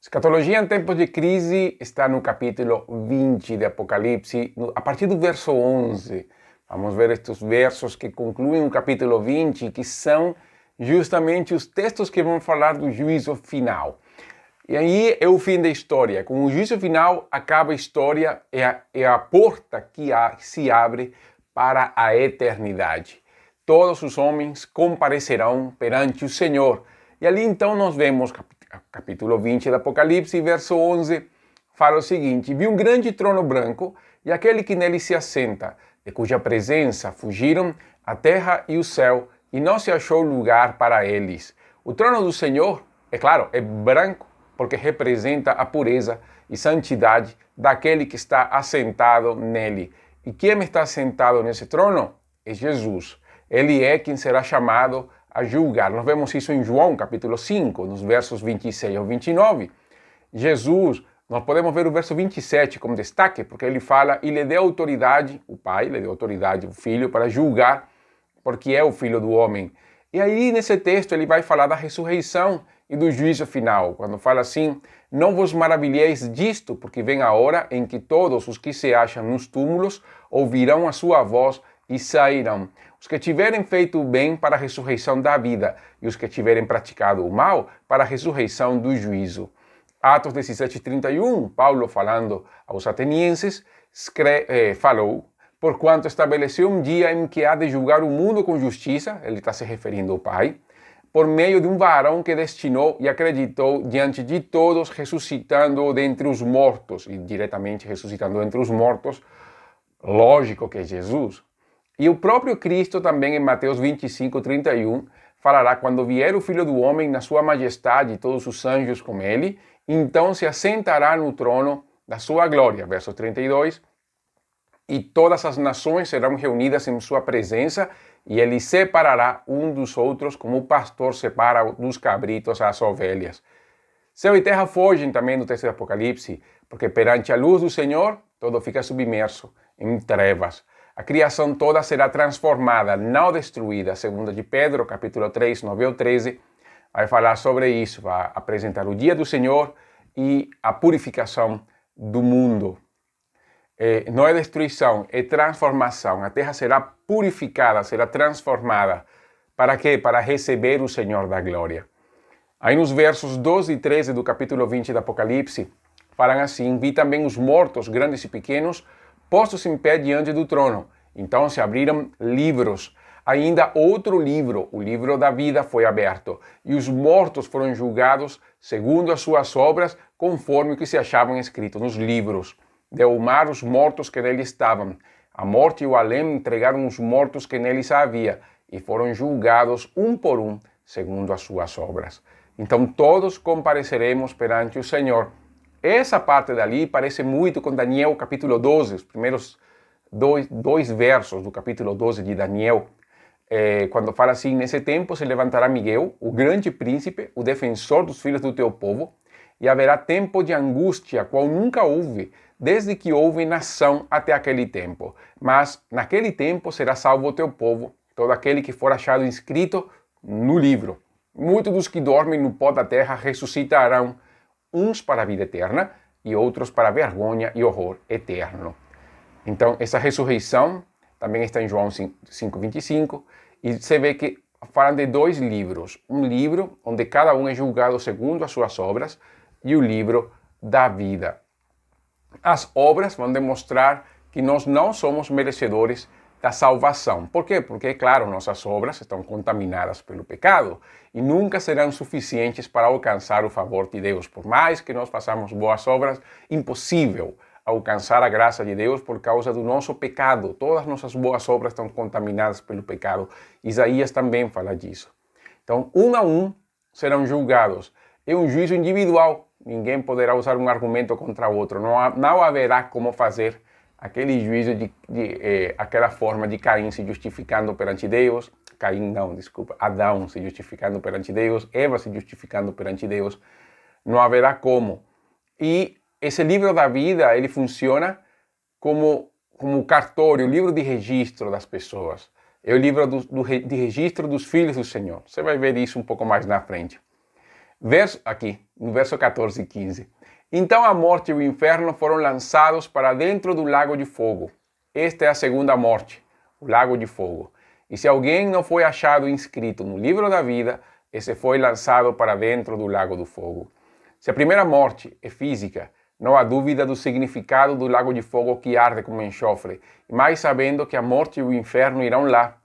Escatologia em tempos de crise está no capítulo 20 de Apocalipse, a partir do verso 11. Vamos ver estes versos que concluem o capítulo 20, que são justamente os textos que vão falar do juízo final. E aí é o fim da história. Com o juízo final acaba a história, é a porta que se abre para a eternidade. Todos os homens comparecerão perante o Senhor. E ali então nós vemos capítulo 20 do Apocalipse, verso 11, fala o seguinte: vi um grande trono branco e aquele que nele se assenta, de cuja presença fugiram a terra e o céu, e não se achou lugar para eles. O trono do Senhor, é claro, é branco, porque representa a pureza e santidade daquele que está assentado nele. E quem está sentado nesse trono? É Jesus. Ele é quem será chamado a julgar. Nós vemos isso em João, capítulo 5, nos versos 26 ao 29. Jesus, nós podemos ver o verso 27 como destaque, porque ele fala, e lhe deu autoridade, o Pai, lhe deu autoridade, o Filho, para julgar, porque é o Filho do Homem. E aí, nesse texto, ele vai falar da ressurreição e do juízo final, quando fala assim: não vos maravilheis disto, porque vem a hora em que todos os que se acham nos túmulos ouvirão a sua voz e sairão. Os que tiverem feito o bem para a ressurreição da vida, e os que tiverem praticado o mal para a ressurreição do juízo. Atos 17:31, Paulo falando aos atenienses, falou: porquanto estabeleceu um dia em que há de julgar o mundo com justiça, ele está se referindo ao Pai, por meio de um varão que destinou e acreditou diante de todos, ressuscitando dentre os mortos, e diretamente ressuscitando dentre os mortos, lógico que é Jesus. E o próprio Cristo também em Mateus 25:31 falará: quando vier o Filho do Homem na sua majestade e todos os anjos com ele, então se assentará no trono da sua glória. Verso 32, e todas as nações serão reunidas em sua presença, e ele separará um dos outros, como o pastor separa dos cabritos as ovelhas. Céu e terra fogem também do texto do Apocalipse, porque perante a luz do Senhor, todo fica submerso em trevas. A criação toda será transformada, não destruída. Segunda de Pedro, capítulo 3, 9 ao 13, vai falar sobre isso, vai apresentar o dia do Senhor e a purificação do mundo. Não é destruição, é transformação. A terra será purificada, será transformada. Para quê? Para receber o Senhor da glória. Aí nos versos 12 e 13 do capítulo 20 do Apocalipse, falam assim: vi também os mortos, grandes e pequenos, postos em pé diante do trono. Então se abriram livros. Ainda outro livro, o livro da vida, foi aberto. E os mortos foram julgados segundo as suas obras, conforme o que se achavam escritos nos livros. Deu o mar os mortos que nele estavam. A morte e o além entregaram os mortos que neles havia, e foram julgados um por um, segundo as suas obras. Então todos compareceremos perante o Senhor. Essa parte dali parece muito com Daniel capítulo 12, os primeiros dois versos do capítulo 12 de Daniel, quando fala assim: nesse tempo se levantará Miguel, o grande príncipe, o defensor dos filhos do teu povo, e haverá tempo de angústia, qual nunca houve, desde que houve nação até aquele tempo. Mas naquele tempo será salvo o teu povo, todo aquele que for achado inscrito no livro. Muitos dos que dormem no pó da terra ressuscitarão, uns para a vida eterna e outros para a vergonha e horror eterno. Então, essa ressurreição também está em João 5:25, e você vê que falam de dois livros. Um livro onde cada um é julgado segundo as suas obras, e o livro da vida. As obras vão demonstrar que nós não somos merecedores da salvação. Por quê? Porque, claro, nossas obras estão contaminadas pelo pecado e nunca serão suficientes para alcançar o favor de Deus. Por mais que nós façamos boas obras, impossível alcançar a graça de Deus por causa do nosso pecado. Todas nossas boas obras estão contaminadas pelo pecado. Isaías também fala disso. Então, um a um serão julgados. É um juízo individual. Ninguém poderá usar um argumento contra o outro. Não haverá como fazer aquele juízo aquela forma de Caim se justificando perante Deus. Adão se justificando perante Deus, Eva se justificando perante Deus. Não haverá como. E esse livro da vida, ele funciona como cartório, o livro de registro das pessoas. É o livro de registro dos filhos do Senhor. Você vai ver isso um pouco mais na frente. Aqui, no verso 14 e 15. Então a morte e o inferno foram lançados para dentro do lago de fogo. Esta é a segunda morte, o lago de fogo. E se alguém não foi achado inscrito no livro da vida, esse foi lançado para dentro do lago do fogo. Se a primeira morte é física, não há dúvida do significado do lago de fogo que arde como enxofre, mas sabendo que a morte e o inferno irão lá,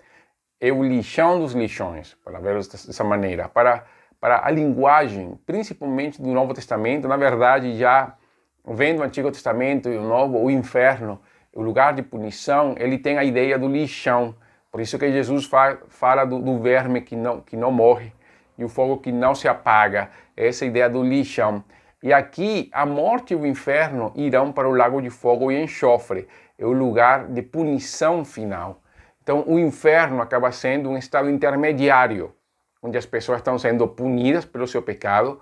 é o lixão dos lixões, para ver dessa maneira, para a linguagem, principalmente do Novo Testamento. Na verdade, já vendo o Antigo Testamento e o Novo, o inferno, o lugar de punição, ele tem a ideia do lixão. Por isso que Jesus fala do verme que não morre e o fogo que não se apaga. Essa é a ideia do lixão. E aqui, a morte e o inferno irão para o lago de fogo e enxofre. É o lugar de punição final. Então, o inferno acaba sendo um estado intermediário, onde as pessoas estão sendo punidas pelo seu pecado,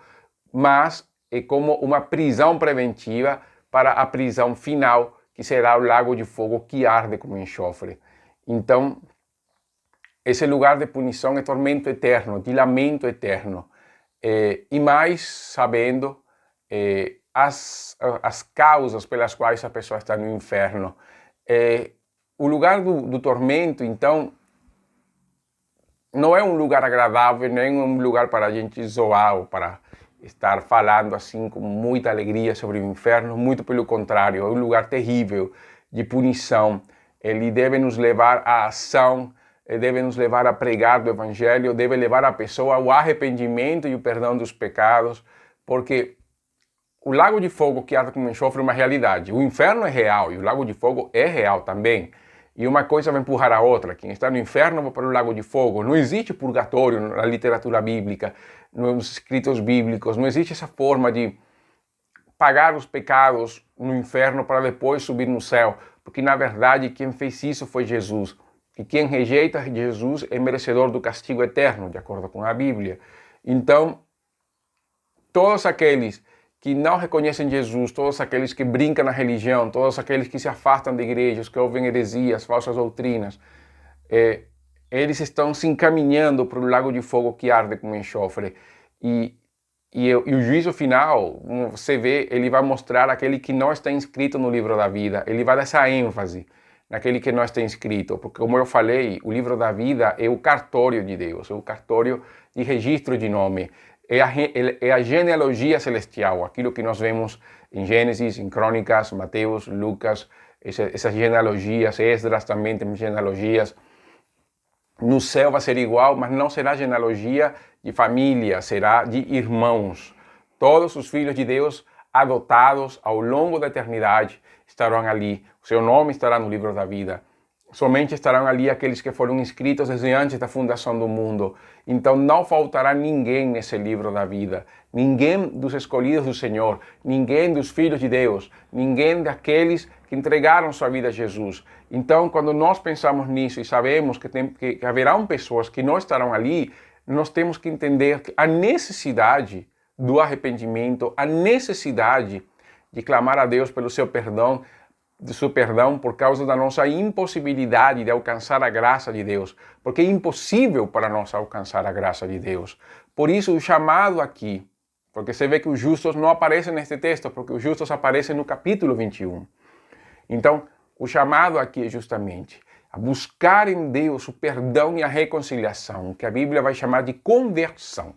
mas é como uma prisão preventiva para a prisão final, que será o lago de fogo que arde como enxofre. Então, esse lugar de punição é tormento eterno, de lamento eterno. E mais sabendo as causas pelas quais a pessoa está no inferno. O lugar do tormento, então, não é um lugar agradável, nem um lugar para a gente zoar ou para estar falando assim com muita alegria sobre o inferno. Muito pelo contrário, é um lugar terrível de punição. Ele deve nos levar à ação, deve nos levar a pregar do Evangelho, deve levar a pessoa ao arrependimento e o perdão dos pecados, porque o lago de fogo que arde como enxofre é uma realidade. O inferno é real e o lago de fogo é real também. E uma coisa vai empurrar a outra. Quem está no inferno vai para o lago de fogo. Não existe purgatório na literatura bíblica, nos escritos bíblicos. Não existe essa forma de pagar os pecados no inferno para depois subir no céu. Porque, na verdade, quem fez isso foi Jesus. E quem rejeita Jesus é merecedor do castigo eterno, de acordo com a Bíblia. Então, todos aqueles que não reconhecem Jesus, todos aqueles que brincam na religião, todos aqueles que se afastam de igrejas, que ouvem heresias, falsas doutrinas, eles estão se encaminhando para o lago de fogo que arde como enxofre. E o juízo final, você vê, ele vai mostrar aquele que não está inscrito no livro da vida. Ele vai dar essa ênfase naquele que não está inscrito, porque, como eu falei, o livro da vida é o cartório de Deus, é o cartório de registro de nome. É a genealogia celestial, aquilo que nós vemos em Gênesis, em Crônicas, Mateus, Lucas, essas genealogias, Esdras também tem genealogias. No céu vai ser igual, mas não será genealogia de família, será de irmãos. Todos os filhos de Deus adotados ao longo da eternidade estarão ali. O seu nome estará no livro da vida. Somente estarão ali aqueles que foram inscritos desde antes da fundação do mundo. Então não faltará ninguém nesse livro da vida. Ninguém dos escolhidos do Senhor, ninguém dos filhos de Deus, ninguém daqueles que entregaram sua vida a Jesus. Então, quando nós pensamos nisso e sabemos que haverão pessoas que não estarão ali, nós temos que entender a necessidade do arrependimento, a necessidade de clamar a Deus pelo seu perdão, por causa da nossa impossibilidade de alcançar a graça de Deus, porque é impossível para nós alcançar a graça de Deus. Por isso o chamado aqui, porque você vê que os justos não aparecem neste texto, porque os justos aparecem no capítulo 21. Então, o chamado aqui é justamente a buscar em Deus o perdão e a reconciliação, que a Bíblia vai chamar de conversão.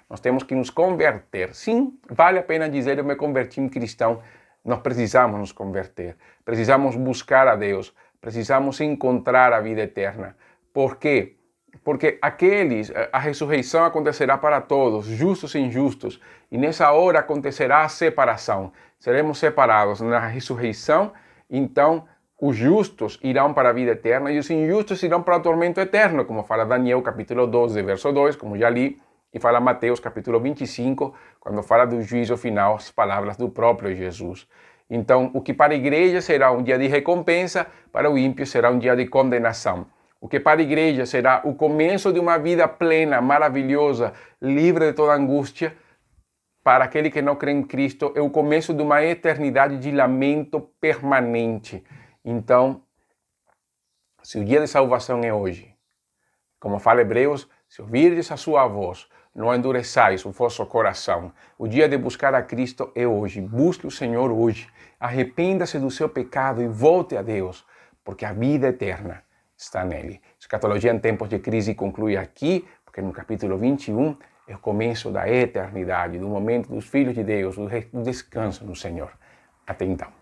Nós temos que nos converter. Sim, vale a pena dizer, eu me converti em cristão. Nós precisamos nos converter, precisamos buscar a Deus, precisamos encontrar a vida eterna. Por quê? Porque a ressurreição acontecerá para todos, justos e injustos, e nessa hora acontecerá a separação. Seremos separados na ressurreição, então os justos irão para a vida eterna e os injustos irão para o tormento eterno, como fala Daniel capítulo 12, verso 2, como já li, e fala Mateus capítulo 25, quando fala do juízo final, as palavras do próprio Jesus. Então, o que para a igreja será um dia de recompensa, para o ímpio será um dia de condenação. O que para a igreja será o começo de uma vida plena, maravilhosa, livre de toda angústia, para aquele que não crê em Cristo, é o começo de uma eternidade de lamento permanente. Então, se o dia de salvação é hoje, como fala Hebreus, se ouvirdes a sua voz, não endureçais o vosso coração. O dia de buscar a Cristo é hoje. Busque o Senhor hoje. Arrependa-se do seu pecado e volte a Deus, porque a vida eterna está nele. Escatologia em tempos de crise conclui aqui, porque no capítulo 21 é o começo da eternidade, do momento dos filhos de Deus, do descanso no Senhor. Até então.